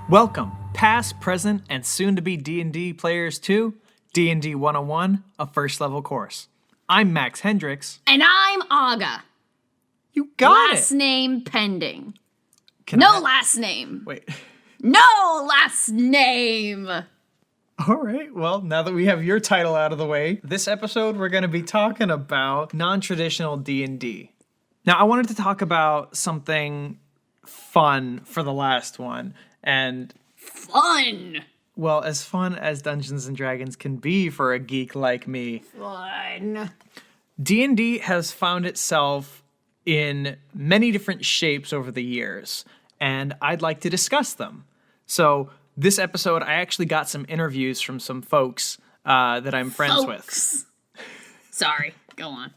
Welcome, past, present, and soon-to-be D&D players to D&D 101, a first-level course. I'm Max Hendrix. And I'm Aga. You got Last name pending. Last name. Wait. No last name. All right, well, now that we have your title out of the way, this episode we're going to be talking about non-traditional D&D. Now, I wanted to talk about something fun for the last one, and... Fun! Well, as fun as Dungeons & Dragons can be for a geek like me. Fun. D&D has found itself in many different shapes over the years, and I'd like to discuss them. So this episode, I actually got some interviews from some folks that I'm friends with. Sorry, go on.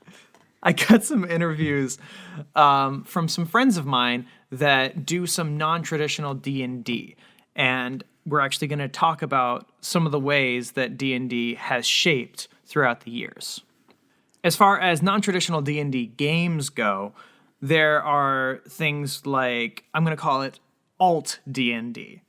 I got some interviews from some friends of mine that do some non-traditional D&D, and we're actually going to talk about some of the ways that D&D has shaped throughout the years. As far as non-traditional D&D games go, there are things like, I'm going to call it alt D&D.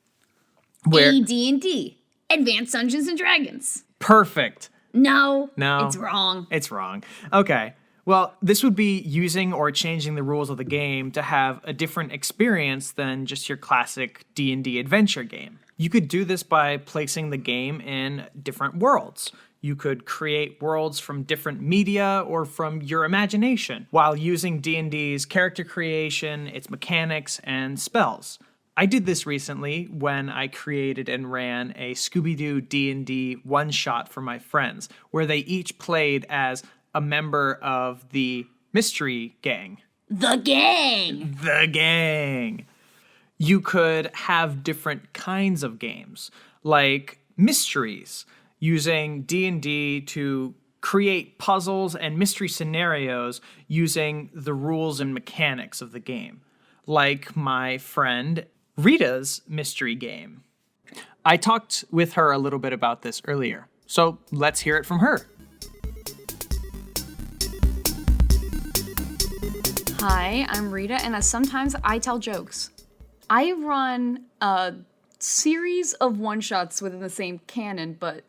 AD&D, Advanced Dungeons & Dragons. Perfect. No, No. it's wrong. It's wrong. Okay. Well, this would be using or changing the rules of the game to have a different experience than just your classic D&D adventure game. You could do this by placing the game in different worlds. You could create worlds from different media or from your imagination while using D&D's character creation, its mechanics, and spells. I did this recently when I created and ran a Scooby-Doo D&D one-shot for my friends, where they each played as a member of the Mystery Gang. The gang! The gang! You could have different kinds of games, like mysteries, using D&D to create puzzles and mystery scenarios using the rules and mechanics of the game, like my friend Rita's mystery game. I talked with her a little bit about this earlier, so let's hear it from her. Hi, I'm Rita, and sometimes I tell jokes. I run a series of one-shots within the same canon, but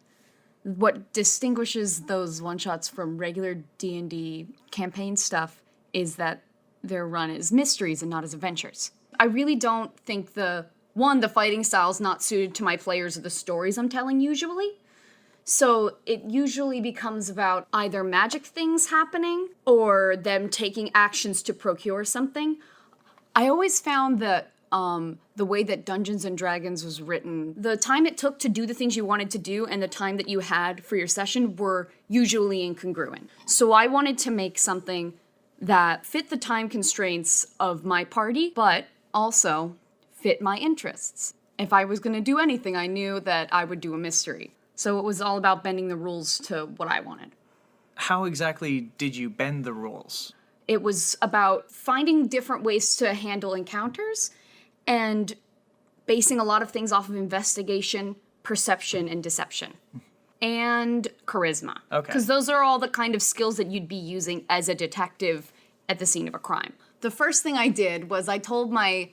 what distinguishes those one-shots from regular D&D campaign stuff is that they're run as mysteries and not as adventures. I really don't think the fighting style's not suited to my players or the stories I'm telling usually. So it usually becomes about either magic things happening or them taking actions to procure something. I always found that the way that Dungeons & Dragons was written, the time it took to do the things you wanted to do and the time that you had for your session were usually incongruent. So I wanted to make something that fit the time constraints of my party, but also fit my interests. If I was going to do anything, I knew that I would do a mystery. So it was all about bending the rules to what I wanted. How exactly did you bend the rules? It was about finding different ways to handle encounters and basing a lot of things off of investigation, perception, and deception. And charisma. Okay. Because those are all the kind of skills that you'd be using as a detective at the scene of a crime. The first thing I did was I told my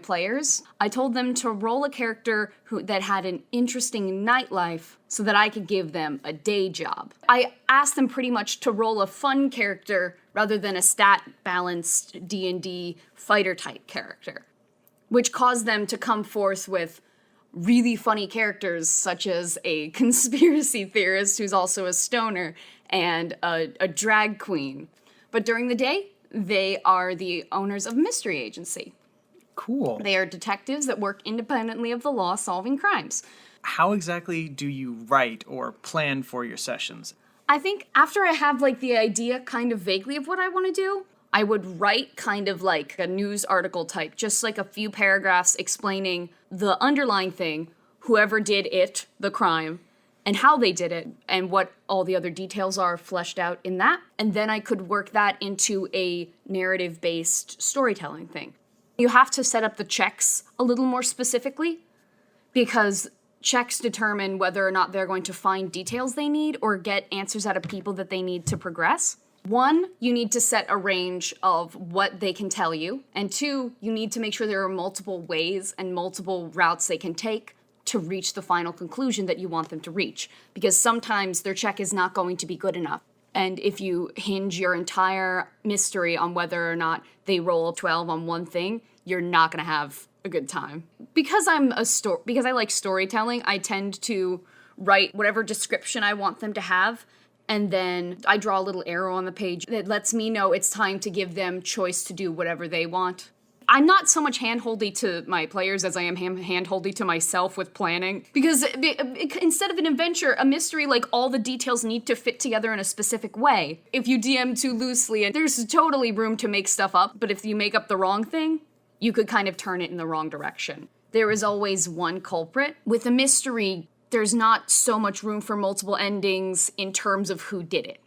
players, I told them to roll a character that had an interesting nightlife so that I could give them a day job. I asked them pretty much to roll a fun character rather than a stat-balanced D&D fighter-type character, which caused them to come forth with really funny characters such as a conspiracy theorist who's also a stoner and a drag queen. But during the day, they are the owners of a mystery agency. Cool. They are detectives that work independently of the law solving crimes. How exactly do you write or plan for your sessions? I think after I have the idea kind of vaguely of what I want to do, I would write kind of like a news article type, just like a few paragraphs explaining the underlying thing, whoever did it, the crime, and how they did it, and what all the other details are fleshed out in that. And then I could work that into a narrative-based storytelling thing. You have to set up the checks a little more specifically, because checks determine whether or not they're going to find details they need or get answers out of people that they need to progress. 1, you need to set a range of what they can tell you, and 2, you need to make sure there are multiple ways and multiple routes they can take to reach the final conclusion that you want them to reach, because sometimes their check is not going to be good enough. And if you hinge your entire mystery on whether or not they roll 12 on one thing, you're not going to have a good time. Because because I like storytelling, I tend to write whatever description I want them to have, and then I draw a little arrow on the page that lets me know it's time to give them choice to do whatever they want. I'm not so much hand-holdy to my players as I am hand-holdy to myself with planning. Because instead of an adventure, a mystery, like, all the details need to fit together in a specific way. If you DM too loosely, and there's totally room to make stuff up, but if you make up the wrong thing, you could kind of turn it in the wrong direction. There is always one culprit. With a mystery, there's not so much room for multiple endings in terms of who did it.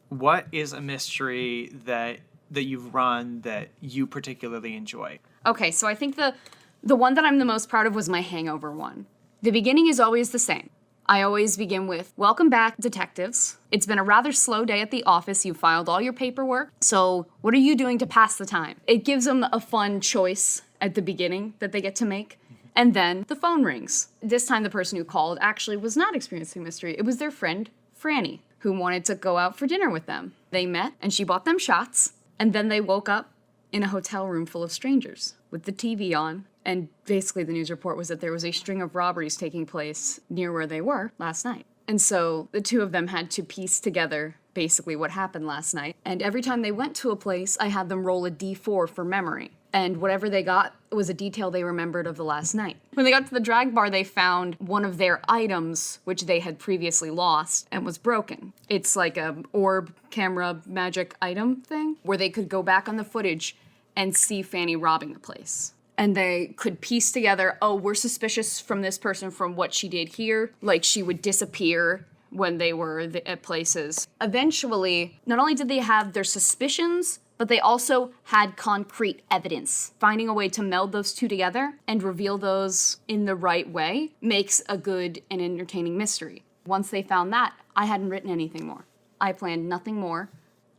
What is a mystery that you've run that you particularly enjoy? Okay, so I think the one that I'm the most proud of was my Hangover one. The beginning is always the same. I always begin with, "Welcome back, detectives. It's been a rather slow day at the office. You filed all your paperwork. So what are you doing to pass the time?" It gives them a fun choice at the beginning that they get to make. And then the phone rings. This time the person who called actually was not experiencing mystery. It was their friend, Franny, who wanted to go out for dinner with them. They met, and she bought them shots. And then they woke up in a hotel room full of strangers with the TV on. And basically the news report was that there was a string of robberies taking place near where they were last night. And so the two of them had to piece together basically what happened last night. And every time they went to a place, I had them roll a D4 for memory. And whatever they got was a detail they remembered of the last night. When they got to the drag bar, they found one of their items, which they had previously lost, and was broken. It's like a orb camera magic item thing, where they could go back on the footage and see Fanny robbing the place. And they could piece together, oh, we're suspicious from this person from what she did here. Like, she would disappear when they were at places. Eventually, not only did they have their suspicions, but they also had concrete evidence. Finding a way to meld those two together and reveal those in the right way makes a good and entertaining mystery. Once they found that, I hadn't written anything more. I planned nothing more.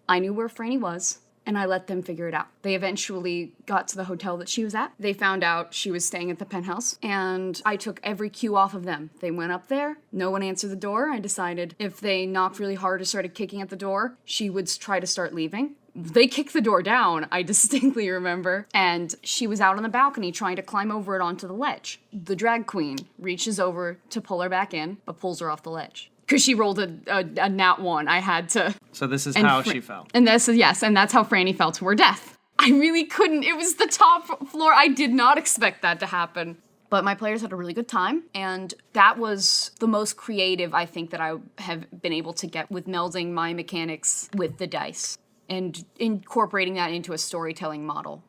I knew where Franny was, and I let them figure it out. They eventually got to the hotel that she was at. They found out she was staying at the penthouse, and I took every cue off of them. They went up there. No one answered the door. I decided if they knocked really hard or started kicking at the door, she would try to start leaving. They kicked the door down, I distinctly remember, and she was out on the balcony trying to climb over it onto the ledge. The drag queen reaches over to pull her back in, but pulls her off the ledge. Because she rolled a nat 1, I had to... So this is how she fell. And that's how Franny fell to her death. I really couldn't. It was the top floor. I did not expect that to happen. But my players had a really good time, and that was the most creative, I think, that I have been able to get with melding my mechanics with the dice and incorporating that into a storytelling model.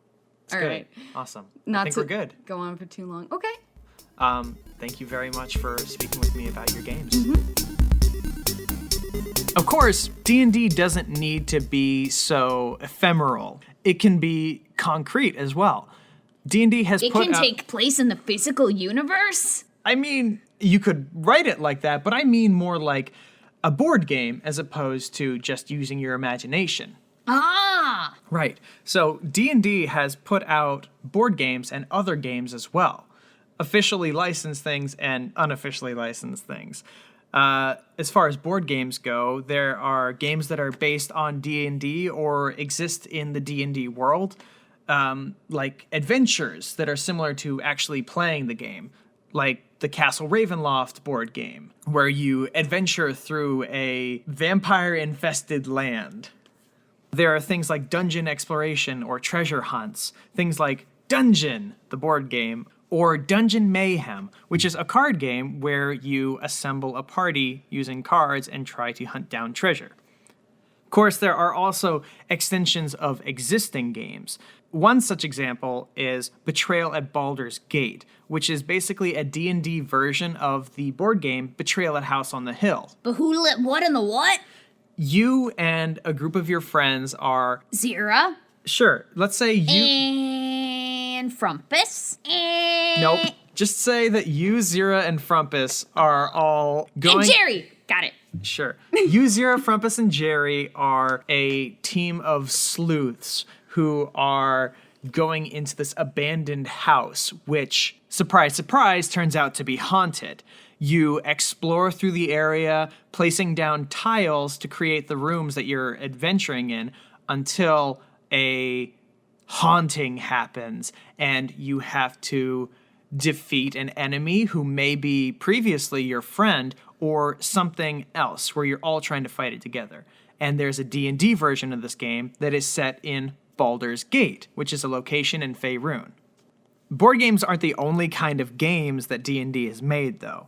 All right. Awesome. I think we're good. Go on for too long. Okay. Thank you very much for speaking with me about your games. Of course, D&D doesn't need to be so ephemeral. It can be concrete as well. D&D has It can take place in the physical universe? I mean, you could write it like that, but I mean more like a board game as opposed to just using your imagination. Ah! Right. So D&D has put out board games and other games as well. Officially licensed things and unofficially licensed things. As far as board games go, there are games that are based on D&D or exist in the D&D world, like adventures that are similar to actually playing the game, like the Castle Ravenloft board game, where you adventure through a vampire-infested land. There are things like dungeon exploration or treasure hunts, things like Dungeon, the board game, or Dungeon Mayhem, which is a card game where you assemble a party using cards and try to hunt down treasure. Of course, there are also extensions of existing games. One such example is Betrayal at Baldur's Gate, which is basically a D&D version of the board game Betrayal at House on the Hill. But who lit what in the what? You and a group of your friends are... Zera? Sure, let's say you... And Frumpys? And... Nope. Just say that you, Zera, and Frumpys are all going... And Jerry! Got it. Sure. You, Zera, Frumpus, and Jerry are a team of sleuths who are going into this abandoned house, which, surprise, surprise, turns out to be haunted. You explore through the area, placing down tiles to create the rooms that you're adventuring in until a haunting happens, and you have to defeat an enemy who may be previously your friend or something else where you're all trying to fight it together. And there's a D&D version of this game that is set in Baldur's Gate, which is a location in Faerun. Board games aren't the only kind of games that D&D has made, though.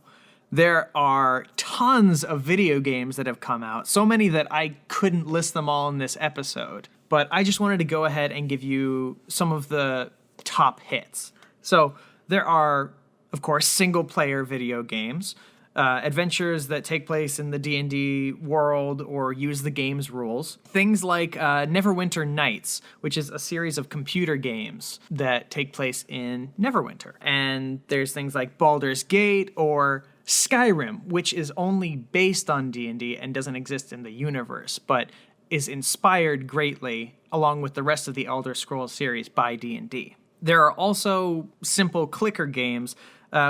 There are tons of video games that have come out, so many that I couldn't list them all in this episode. But I just wanted to go ahead and give you some of the top hits. So there are, of course, single-player video games, adventures that take place in the D&D world or use the game's rules. Things like Neverwinter Nights, which is a series of computer games that take place in Neverwinter. And there's things like Baldur's Gate or Skyrim, which is only based on D&D and doesn't exist in the universe, but is inspired greatly, along with the rest of the Elder Scrolls series, by D&D. There are also simple clicker games,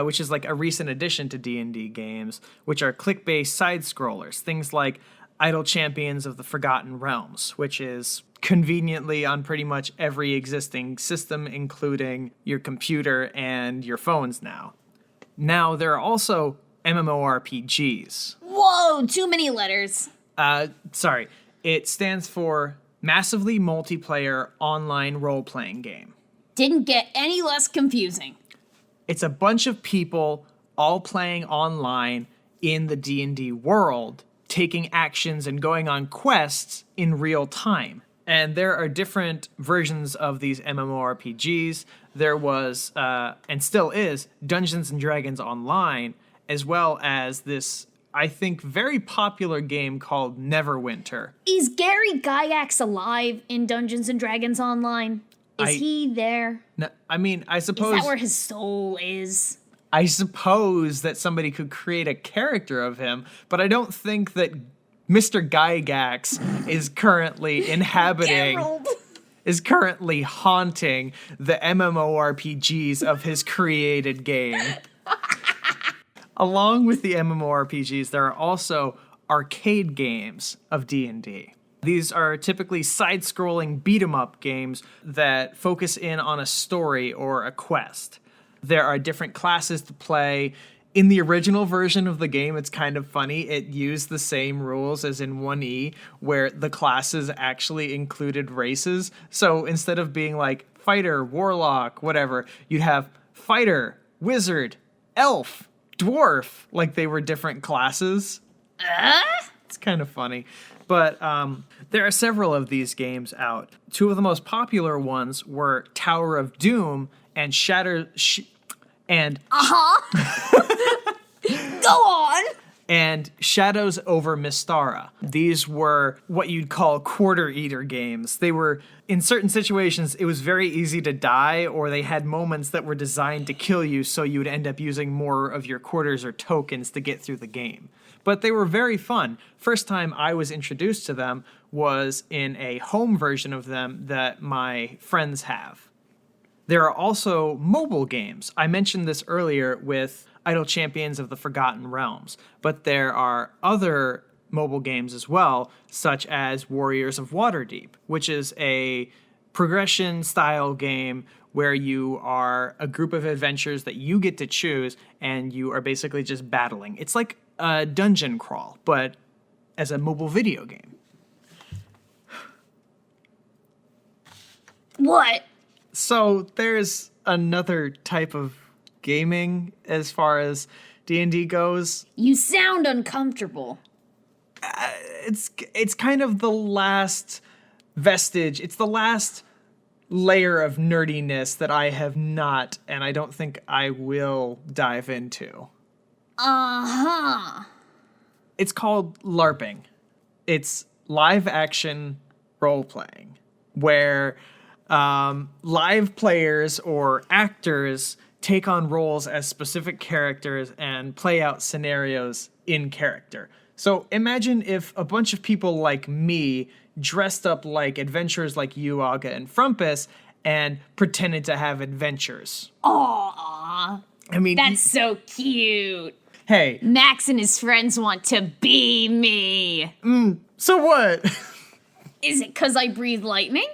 which is like a recent addition to D&D games, which are click-based side-scrollers. Things like Idle Champions of the Forgotten Realms, which is conveniently on pretty much every existing system, including your computer and your phones now. Now, there are also MMORPGs. Whoa, too many letters. Sorry. It stands for Massively Multiplayer Online Role-Playing Game. Didn't get any less confusing. It's a bunch of people all playing online in the D&D world, taking actions and going on quests in real time. And there are different versions of these MMORPGs. There was, and still is, Dungeons & Dragons Online, as well as this, I think, very popular game called Neverwinter. Is Gary Gygax alive in Dungeons & Dragons Online? Is he there? No, I mean, I suppose... Is that where his soul is? I suppose that somebody could create a character of him, but I don't think that Mr. Gygax is currently inhabiting... is currently haunting the MMORPGs of his created game. Along with the MMORPGs, there are also arcade games of D&D. These are typically side-scrolling beat-em-up games that focus in on a story or a quest. There are different classes to play. In the original version of the game, it's kind of funny. It used the same rules as in 1E, where the classes actually included races. So instead of being like fighter, warlock, whatever, you'd have fighter, wizard, elf, dwarf, like they were different classes. It's kind of funny. But there are several of these games out. Two of the most popular ones were Tower of Doom and Go on! And Shadows over Mystara. These were what you'd call quarter eater games. They were, in certain situations, it was very easy to die, or they had moments that were designed to kill you, so you would end up using more of your quarters or tokens to get through the game. But they were very fun. First time I was introduced to them was in a home version of them that my friends have. There are also mobile games. I mentioned this earlier with Idle Champions of the Forgotten Realms, but there are other mobile games as well, such as Warriors of Waterdeep, which is a progression-style game where you are a group of adventurers that you get to choose, and you are basically just battling. It's like a dungeon crawl, but as a mobile video game. What? So there's another type of gaming as far as D&D goes. You sound uncomfortable. It's kind of the last vestige. It's the last layer of nerdiness that I have not, and I don't think I will dive into. Uh-huh. It's called LARPing. It's live action role playing, where live players or actors take on roles as specific characters and play out scenarios in character. So imagine if a bunch of people like me dressed up like adventurers like you, Aga, and Frumpys, and pretended to have adventures. Aww, I mean, that's so cute. hey, Max and his friends want to be me. so what? Is it because I breathe lightning?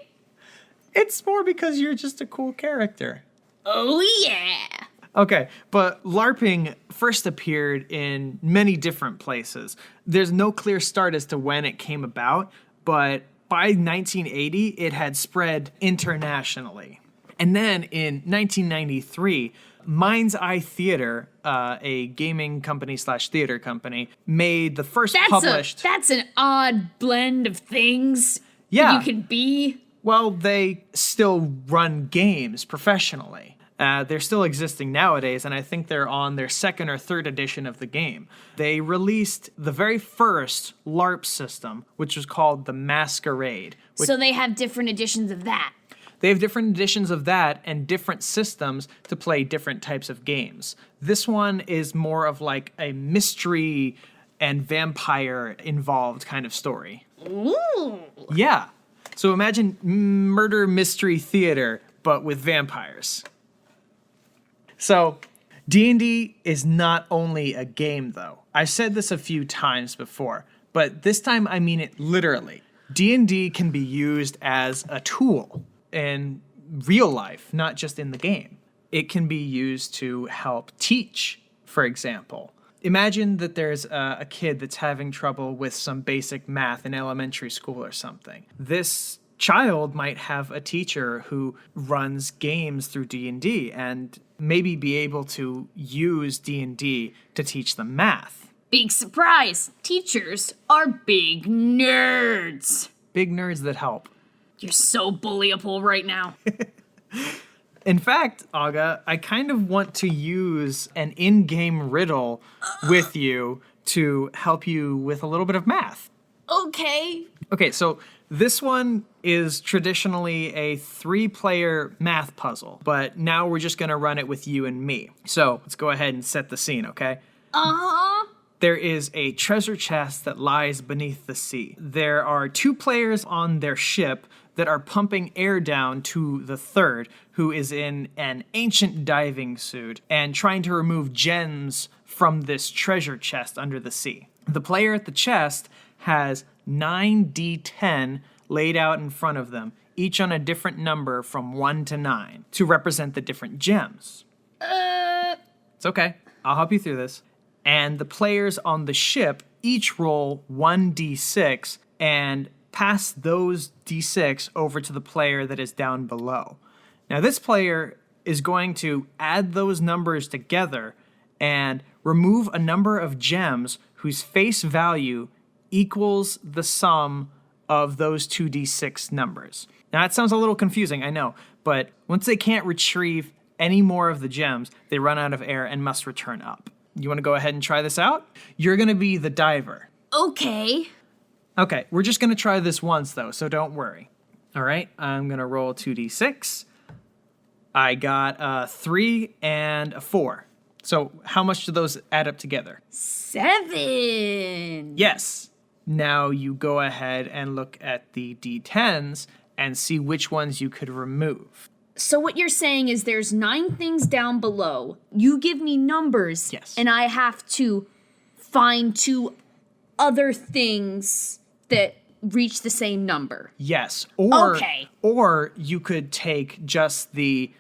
It's more because you're just a cool character. Oh, yeah. Okay, but LARPing first appeared in many different places. There's no clear start as to when it came about, but by 1980, it had spread internationally. And then in 1993, Mind's Eye Theater, a gaming company / theater company, made the first published... That's an odd blend of things Yeah. you can be. Well, they still run games professionally. They're still existing nowadays, and I think they're on their second or third edition of the game. They released the very first LARP system, which was called the Masquerade. So they have different editions of that. They have different editions of that and different systems to play different types of games. This one is more of like a mystery and vampire involved kind of story. Ooh. Yeah. So imagine murder mystery theater, but with vampires. So D&D is not only a game, though. I've said this a few times before, but this time I mean it literally. D&D can be used as a tool in real life, not just in the game. It can be used to help teach, for example. Imagine that there's a kid that's having trouble with some basic math in elementary school or something. This child might have a teacher who runs games through D&D and maybe be able to use D&D to teach them math. Big surprise. Teachers are big nerds. Big nerds that help. You're so bullyable right now. In fact, Aga, I kind of want to use an in-game riddle with you to help you with a little bit of math. Okay. Okay, so this one is traditionally a 3-player math puzzle, but now we're just going to run it with you and me. So let's go ahead and set the scene, okay? Uh-huh. There is a treasure chest that lies beneath the sea. There are 2 players on their ship that are pumping air down to the third, who is in an ancient diving suit and trying to remove gems from this treasure chest under the sea. The player at the chest has 9d10 laid out in front of them, each on a different number from 1 to 9, to represent the different gems. It's okay. I'll help you through this. And the players on the ship each roll 1d6 and pass those d6 over to the player that is down below. Now this player is going to add those numbers together and remove a number of gems whose face value equals the sum of those 2d6 numbers. Now that sounds a little confusing, I know, but once they can't retrieve any more of the gems, they run out of air and must return up. You want to go ahead and try this out? You're going to be the diver. Okay. Okay, we're just going to try this once, though, so don't worry. All right, I'm going to roll 2d6. I got a 3 and a 4. So how much do those add up together? 7. Yes. Now you go ahead and look at the d10s and see which ones you could remove. So what you're saying is there's 9 things down below. You give me numbers. Yes. And I have to find 2 other things that reach the same number. Yes. Or, Okay. Or you could take just the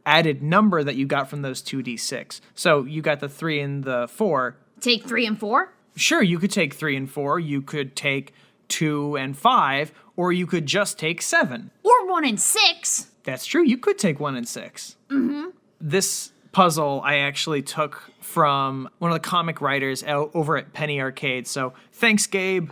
added number that you got from those 2d6. So you got the 3 and the 4. Take 3 and 4? Sure, you could take 3 and 4. You could take 2 and 5. Or you could just take 7. Or 1 and 6. That's true. You could take 1 and 6. Mm-hmm. This puzzle I actually took from one of the comic writers over at Penny Arcade. So thanks, Gabe.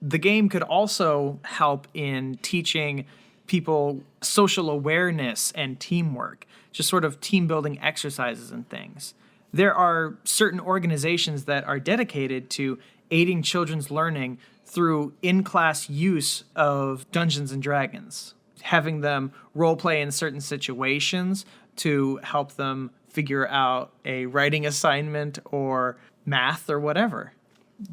The game could also help in teaching people social awareness and teamwork, just sort of team building exercises and things. There are certain organizations that are dedicated to aiding children's learning through in-class use of Dungeons and Dragons, having them role play in certain situations to help them figure out a writing assignment or math or whatever.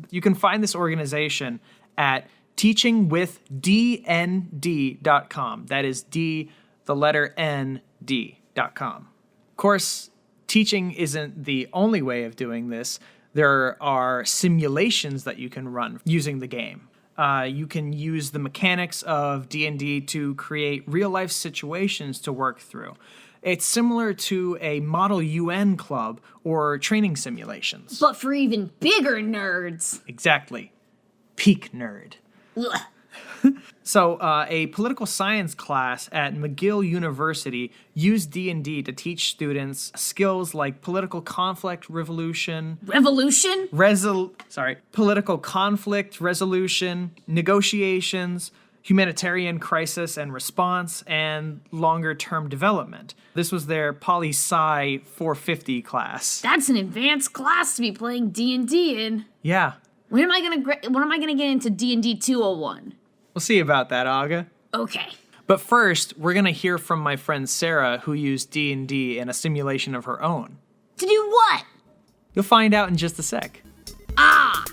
You can find this organization at teachingwithdnd.com. That is D, the letter N, D.com. Of course, teaching isn't the only way of doing this. There are simulations that you can run using the game. You can use the mechanics of D&D to create real-life situations to work through. It's similar to a Model UN club or training simulations. But for even bigger nerds. Exactly. Peak nerd. Ugh. So, a political science class at McGill University used D&D to teach students skills like political conflict resolution, political conflict resolution, negotiations, humanitarian crisis and response, and longer-term development. This was their Poli-Sci 450 class. That's an advanced class to be playing D&D in. Yeah. When am I gonna get into D&D 201? We'll see about that, Aga. Okay. But first, we're going to hear from my friend Zera, who used D&D in a simulation of her own. To do what? You'll find out in just a sec. Ah!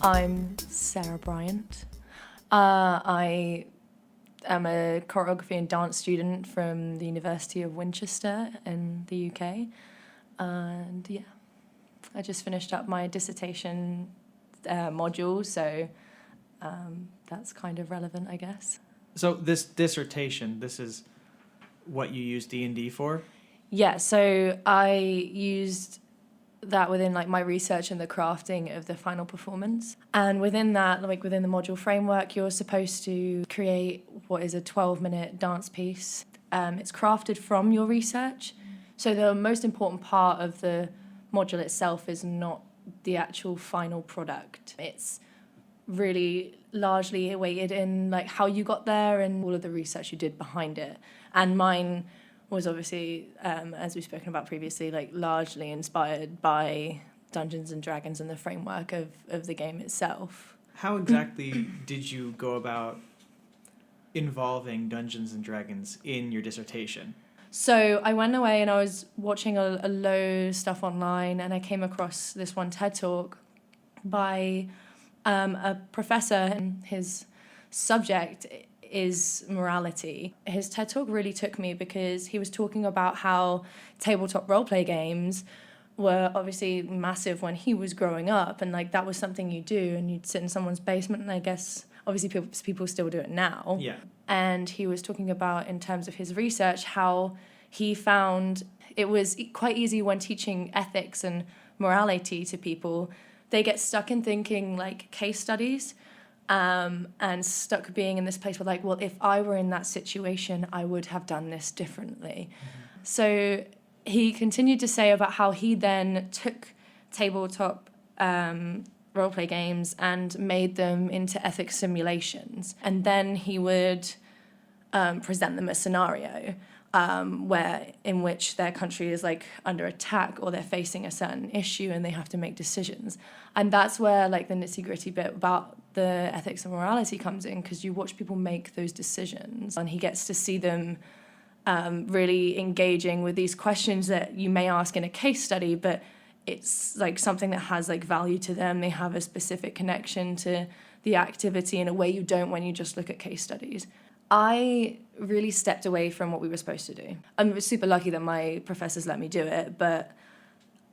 I'm Sarah Bryant. I am a choreography and dance student from the University of Winchester in the UK. And yeah, I just finished up my dissertation module, so that's kind of relevant, I guess. So this dissertation, this is what you use D&D for? Yeah, so I used that within like my research and the crafting of the final performance. And within that, like within the module framework, you're supposed to create what is a 12-minute dance piece. It's crafted from your research. So the most important part of the module itself is not the actual final product. It's really largely weighted in like how you got there and all of the research you did behind it. And mine was obviously, as we've spoken about previously, like largely inspired by Dungeons and Dragons and the framework of the game itself. How exactly did you go about involving Dungeons and Dragons in your dissertation? So I went away and I was watching a load of stuff online, and I came across this one TED Talk by a professor, and his subject is morality. His TED Talk really took me because he was talking about how tabletop roleplay games were obviously massive when he was growing up, and like that was something you do, and you'd sit in someone's basement, and I guess obviously people still do it now. Yeah. And he was talking about, in terms of his research, how he found it was quite easy when teaching ethics and morality to people. They get stuck in thinking like case studies, and stuck being in this place where like, well, if I were in that situation, I would have done this differently. Mm-hmm. So he continued to say about how he then took tabletop roleplay games and made them into ethics simulations. And then he would present them a scenario in which their country is like under attack or they're facing a certain issue and they have to make decisions. And that's where like the nitty-gritty bit about the ethics and morality comes in, because you watch people make those decisions and he gets to see them really engaging with these questions that you may ask in a case study, but it's like something that has like value to them. They have a specific connection to the activity in a way you don't when you just look at case studies. I really stepped away from what we were supposed to do. I'm super lucky that my professors let me do it, but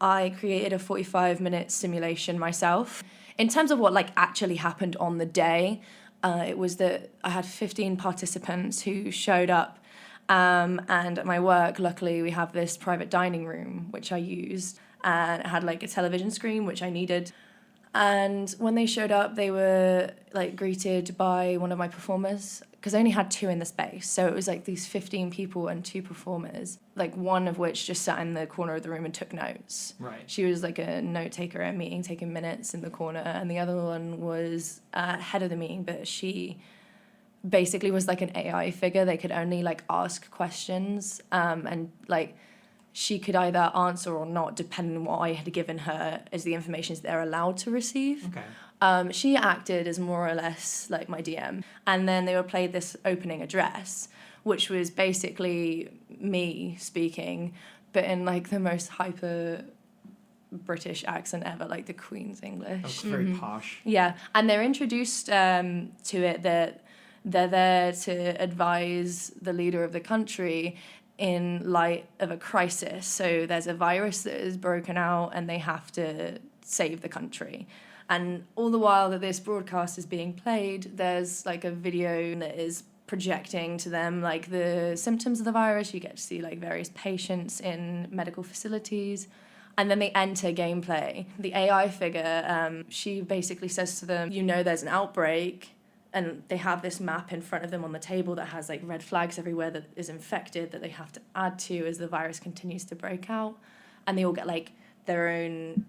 I created a 45-minute simulation myself. In terms of what like actually happened on the day, it was that I had 15 participants who showed up, and at my work, luckily, we have this private dining room, which I used, and it had like a television screen, which I needed. And when they showed up, they were like greeted by one of my performers, because I only had 2 in the space. So it was like these 15 people and 2 performers, like one of which just sat in the corner of the room and took notes. Right. She was like a note taker at a meeting, taking minutes in the corner. And the other one was head of the meeting, but she basically was like an AI figure. They could only like ask questions, and like she could either answer or not, depending on what I had given her as the information they're allowed to receive. Okay. She acted as more or less like my DM. And then they were played this opening address, which was basically me speaking, but in like the most hyper British accent ever, like the Queen's English. That's very posh. Yeah, and they're introduced to it that they're there to advise the leader of the country in light of a crisis. So there's a virus that is broken out and they have to save the country. And all the while that this broadcast is being played, there's like a video that is projecting to them like the symptoms of the virus. You get to see like various patients in medical facilities. And then they enter gameplay. The AI figure, she basically says to them, there's an outbreak, and they have this map in front of them on the table that has like red flags everywhere that is infected that they have to add to as the virus continues to break out. And they all get like their own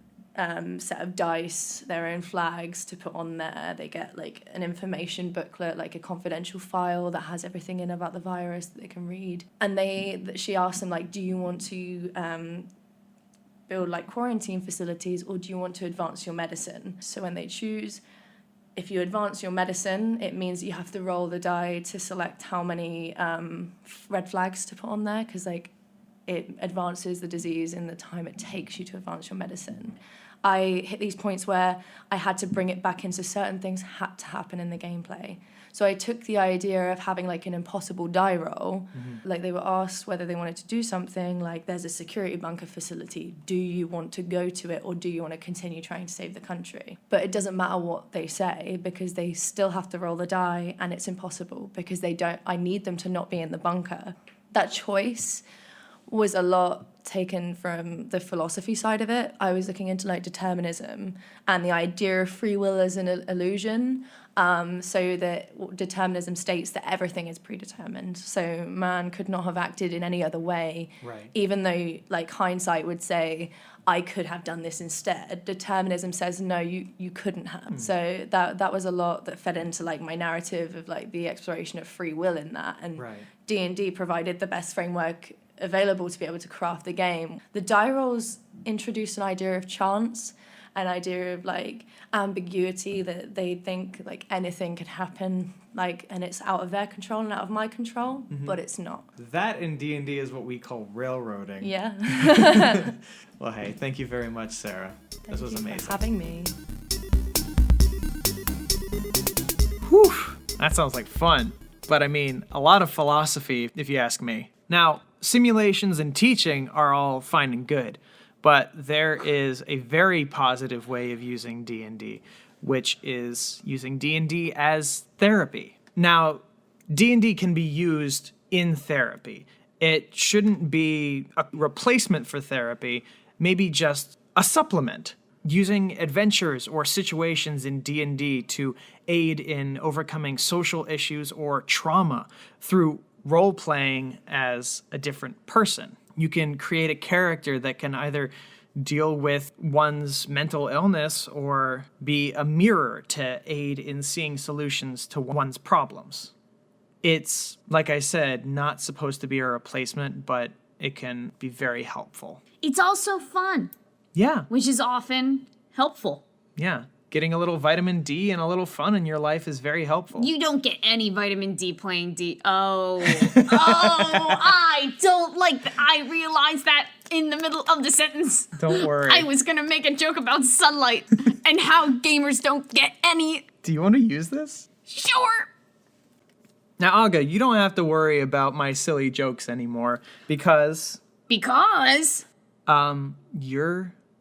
set of dice, their own flags to put on there. They get like an information booklet, like a confidential file that has everything in about the virus that they can read. And she asks them like, do you want to build like quarantine facilities, or do you want to advance your medicine? So when they choose, if you advance your medicine, it means you have to roll the die to select how many red flags to put on there, because like it advances the disease in the time it takes you to advance your medicine. I hit these points where I had to bring it back into certain things had to happen in the gameplay. So I took the idea of having like an impossible die roll. Like they were asked whether they wanted to do something, like there's a security bunker facility. Do you want to go to it, or do you want to continue trying to save the country? But it doesn't matter what they say, because they still have to roll the die, and it's impossible because I need them to not be in the bunker. That choice was a lot taken from the philosophy side of it. I was looking into like determinism and the idea of free will as an illusion. So that determinism states that everything is predetermined. So man could not have acted in any other way, Right. even though like hindsight would say, I could have done this instead. Determinism says, no, you couldn't have. So that was a lot that fed into like my narrative of like the exploration of free will in that. And Right. D&D provided the best framework available to be able to craft the game. The die rolls introduced an idea of chance, an idea of like ambiguity, that they think like anything could happen, like, and it's out of their control and out of my control, but it's not. That in D&D is what we call railroading. Yeah. Well, hey, thank you very much, Sarah. This was Thank you amazing. for having me. Whew, that sounds like fun. But I mean, a lot of philosophy, if you ask me. Now, simulations and teaching are all fine and good, but there is a very positive way of using D&D, which is using D&D as therapy. Now, D&D can be used in therapy. It shouldn't be a replacement for therapy, maybe just a supplement. Using adventures or situations in D&D to aid in overcoming social issues or trauma through role-playing as a different person. You can create a character that can either deal with one's mental illness or be a mirror to aid in seeing solutions to one's problems. It's, like I said, not supposed to be a replacement, but it can be very helpful. It's also fun, Yeah, which is often helpful. yeah. Getting a little vitamin D and a little fun in your life is very helpful. You don't get any vitamin D playing D. Oh, I don't like that. I realized that in the middle of the sentence. Don't worry. I was gonna make a joke about sunlight and how gamers don't get any. Do you want to use this? Sure. Now, Aga, you don't have to worry about my silly jokes anymore because Because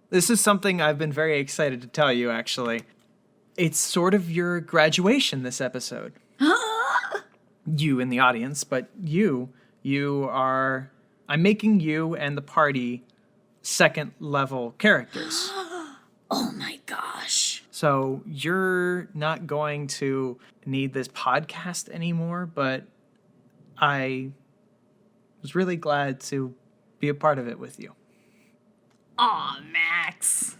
this is something I've been very excited to tell you, actually. It's sort of your graduation this episode. You in the audience, but you are... I'm making you and the party second-level characters. oh my gosh. So you're not going to need this podcast anymore, but I was really glad to be a part of it with you. Aw, Max.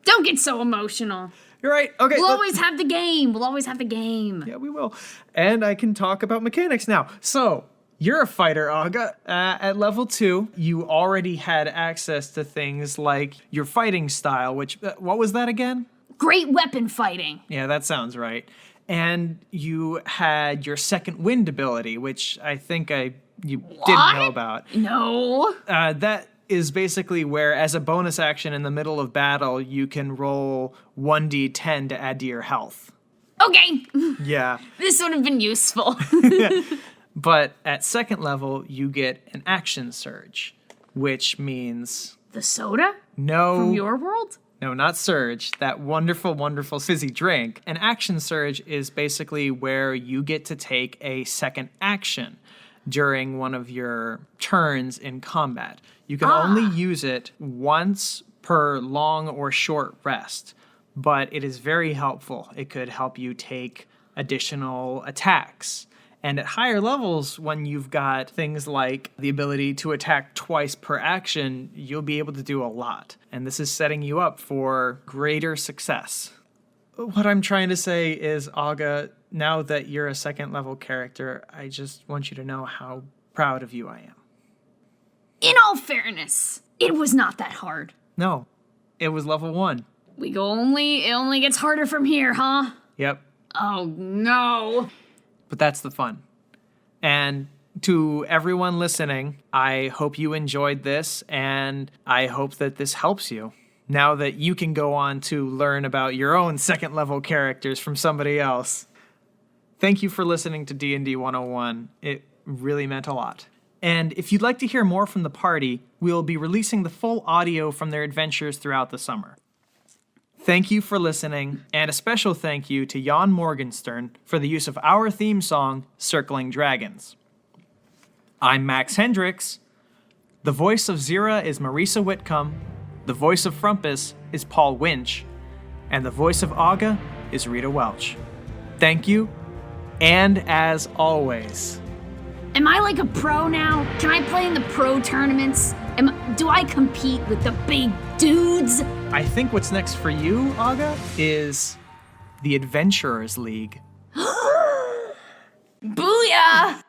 Don't get so emotional. You're right. Okay. We'll always have the game. We'll always have the game. Yeah, we will. And I can talk about mechanics now. So, you're a fighter, Aga. At level 2, you already had access to things like your fighting style, which, what was that again? Great weapon fighting. Yeah, that sounds right. And you had your second wind ability, which I think you didn't know about. No. is basically where, as a bonus action in the middle of battle, you can roll 1d10 to add to your health. Okay, Yeah. this would have been useful. But at second level, you get an action surge, which means The soda? no... From your world? No, not surge. That wonderful, wonderful fizzy drink. An action surge is basically where you get to take a second action during one of your turns in combat. You can only use it once per long or short rest, but it is very helpful. It could help you take additional attacks. And at higher levels, when you've got things like the ability to attack twice per action, you'll be able to do a lot. And this is setting you up for greater success. What I'm trying to say is, Aga, now that you're a second level character, I just want you to know how proud of you I am. In all fairness, it was not that hard. No, it was level 1. It only gets harder from here, huh? Yep, Oh no. but that's the fun. And to everyone listening, I hope you enjoyed this, and I hope that this helps you. Now that you can go on to learn about your own second level characters from somebody else. Thank you for listening to D&D 101. It really meant a lot. And if you'd like to hear more from the party, we'll be releasing the full audio from their adventures throughout the summer. Thank you for listening, and a special thank you to Jan Morgenstern for the use of our theme song, Circling Dragons. I'm Max Hendrix. The voice of Zera is Marisa Whitcomb. The voice of Frumpys is Paul Winch. And the voice of Aga is Rita Welch. Thank you, and as always... Am I like a pro now? Can I play in the pro tournaments? Do I compete with the big dudes? I think what's next for you, Aga, is the Adventurers League. Booyah!